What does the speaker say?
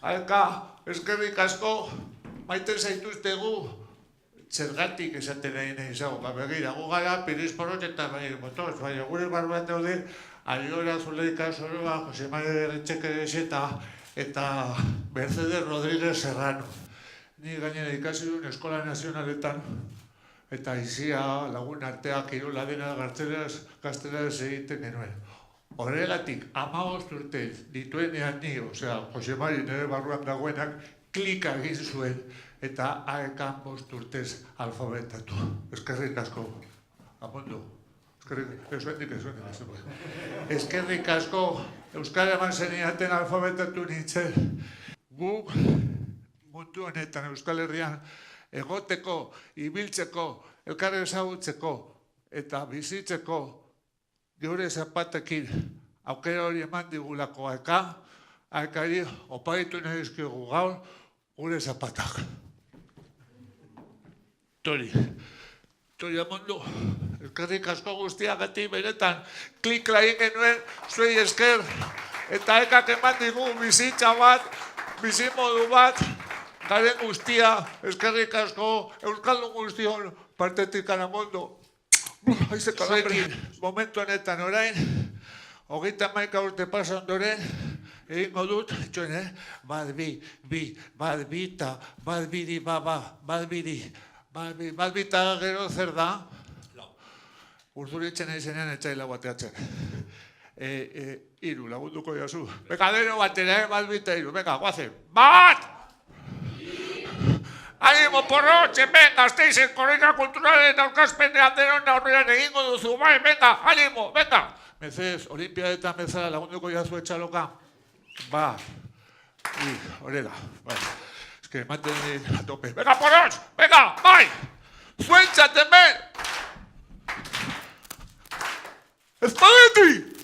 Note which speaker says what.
Speaker 1: Alka, eskerrik asko, maite zaituztegu, zergatik esaten nahi zago, begira, gu gara, Piriz Porrot eta motoz, baina gure barruan daude, Aliora Zuleika Zoroa, Jose Maria Retxekeres eta Mercedes Rodríguez Serrano. Ni gainera ikasi duen Eskola Nazionaletan, eta izia lagun arteak Irola dena gazteleraz egiten genuen. Horregatik, 15 urte dituenean ni, osea, Jose Mari nire barruan dagoenak, klika egin zuen, eta haekan 5 urtez alfabetatu. Eskerrik asko, apundu. Eskerrik asko, Euskal eman zeniaten alfabetatu nintzen. Gu, mundu honetan, Euskal Herrian, egoteko, ibiltzeko, elkarri ezagutzeko, eta bizitzeko, geure zapatekin aukera hori eman digulako haekari oparitu nahi dizkiogu gaur gure zapatak. Tori amondu, elkarrik asko guztiagatik benetan klikla egin genuen zuei esker eta haekak eman digu bizitza bat, bizimodu bat, garen guztia, eskerrik asko, euskaldun guztion partetik anamondu. Zuekin, momentu honetan orain, 31 urte pasa ondoren, egingo dut, bat bita, bat biri, bat bita gero zer da? Urduritzen eizenean etxaila bateatzen. 3 lagunduko jazu. Beka, deno batera, bat bita 3, beka, guazen. Bat! Animo, Porrotxe, venga, Gasteizen korrika kulturalen aurkazpenean denon aurrean egingo duzu, bai, venga, animo, venga. Mezez, olimpiadetan bezala lagunduko jazu etxaloka. Ba, horrela, bai. Ez que ematen dira a tope. Venga, Porrotx, venga, bai, zuentzat hemen. Espagueti!